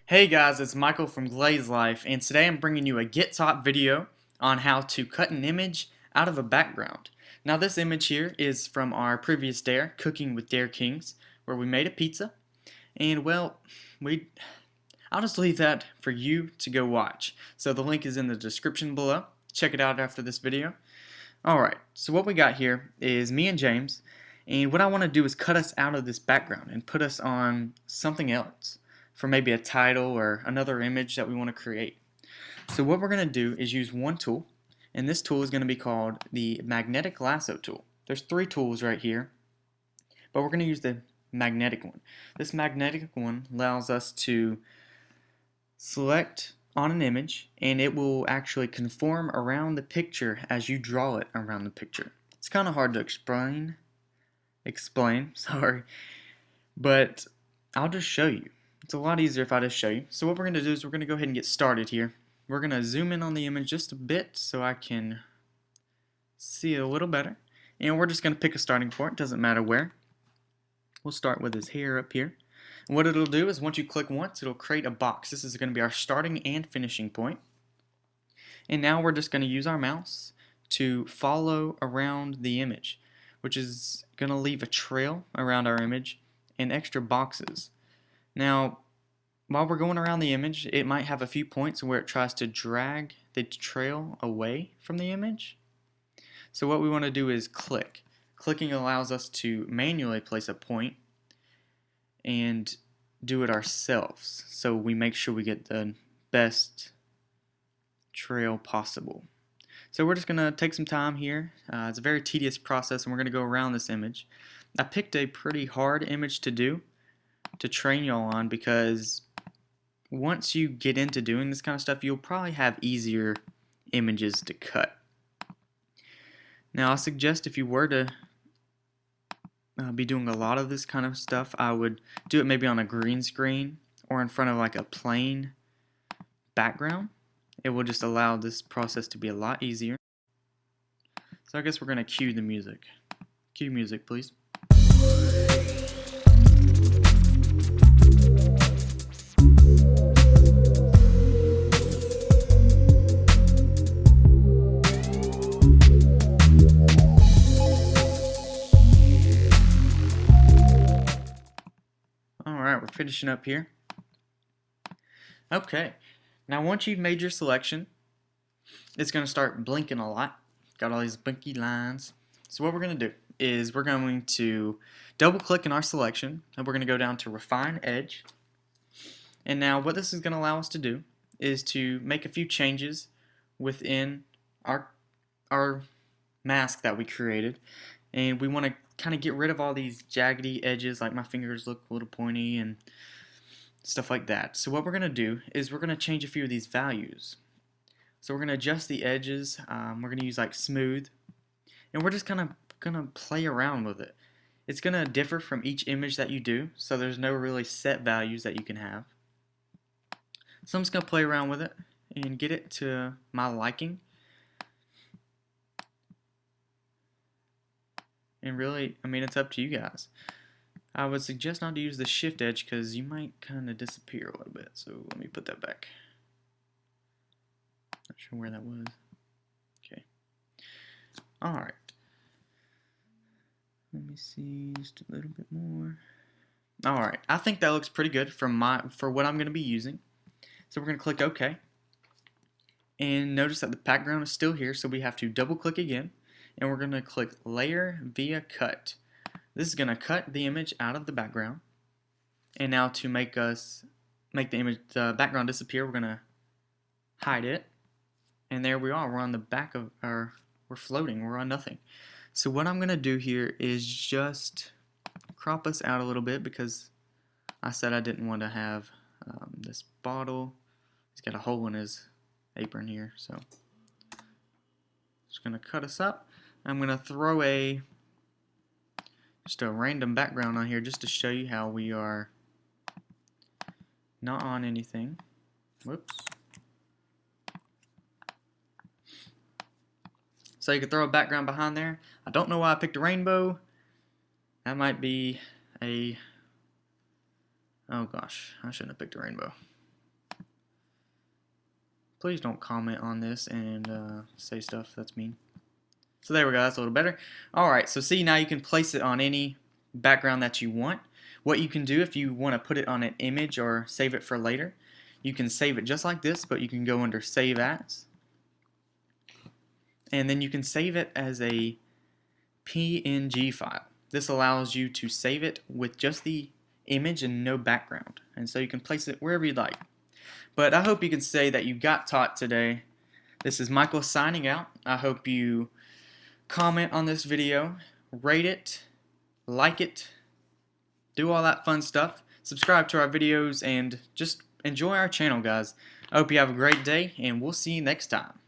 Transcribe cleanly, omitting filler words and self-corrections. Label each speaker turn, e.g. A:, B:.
A: Hey guys, it's Michael from Glaze Life, and today I'm bringing you a Get Top video on how to cut an image out of a background. Now this image here is from our previous dare, Cooking with Dare Kings, where we made a pizza, and well, I'll just leave that for you to go watch. So the link is in the description below. Check it out after this video. Alright, so what we got here is me and James, and what I want to do is cut us out of this background and put us on something else for maybe a title or another image that we want to create. So what we're going to do is use one tool, and this tool is going to be called the magnetic lasso tool. There's three tools right here, but we're going to use the magnetic one. This magnetic one allows us to select on an image, and it will actually conform around the picture as you draw it around the picture. It's kind of hard to explain, sorry, but I'll just show you. It's a lot easier if I just show you. So what we're going to do is we're going to go ahead and get started here. We're going to zoom in on the image just a bit so I can see it a little better. And we're just going to pick a starting point. Doesn't matter where. We'll start with his hair up here. And what it'll do is once you click once, it'll create a box. This is going to be our starting and finishing point. And now we're just going to use our mouse to follow around the image, which is going to leave a trail around our image and extra boxes. Now, while we're going around the image, it might have a few points where it tries to drag the trail away from the image. So what we want to do is click. Clicking allows us to manually place a point and do it ourselves, so we make sure we get the best trail possible. So we're just going to take some time here. It's a very tedious process, and we're going to go around this image. I picked a pretty hard image to do, to train y'all on, because once you get into doing this kind of stuff, you'll probably have easier images to cut. Now I suggest if you were to be doing a lot of this kind of stuff, I would do it maybe on a green screen or in front of like a plain background. It will just allow this process to be a lot easier. So I guess we're going to cue the music. Cue music, please. Alright, we're finishing up here. Okay, now once you've made your selection, it's going to start blinking a lot. Got all these blinky lines. So what we're going to do is we're going to double click in our selection, and we're going to go down to Refine Edge. And now what this is going to allow us to do is to make a few changes within our mask that we created. And we want to kind of get rid of all these jaggedy edges, like my fingers look a little pointy and stuff like that. So what we're going to do is we're going to change a few of these values. So we're going to adjust the edges. We're going to use like smooth, and we're just kind of going to play around with it. It's going to differ from each image that you do, so there's no really set values that you can have. So I'm just going to play around with it and get it to my liking. And really, I mean, it's up to you guys. I would suggest not to use the shift edge because you might kind of disappear a little bit. So let me put that back. Not sure where that was. Okay. Alright. Let me see just a little bit more. Alright. I think that looks pretty good for what I'm going to be using. So we're going to click OK. And notice that the background is still here, so we have to double click again. And we're going to click Layer via Cut. This is going to cut the image out of the background. And now to make the background disappear, we're going to hide it. And there we are. We're on the back of we're floating. We're on nothing. So what I'm going to do here is just crop us out a little bit, because I said I didn't want to have this bottle. He's got a hole in his apron here, so just going to cut us up. I'm going to throw just a random background on here just to show you how we are not on anything. Whoops. So you can throw a background behind there. I don't know why I picked a rainbow. That might be a... Oh gosh, I shouldn't have picked a rainbow. Please don't comment on this and say stuff that's mean. So there we go, that's a little better. Alright, so see, now you can place it on any background that you want. What you can do if you want to put it on an image or save it for later, you can save it just like this, but you can go under Save As. And then you can save it as a PNG file. This allows you to save it with just the image and no background. And so you can place it wherever you'd like. But I hope you can say that you got taught today. This is Michael signing out. I hope you comment on this video, rate it, like it, do all that fun stuff, subscribe to our videos, and just enjoy our channel, guys. I hope you have a great day, and we'll see you next time.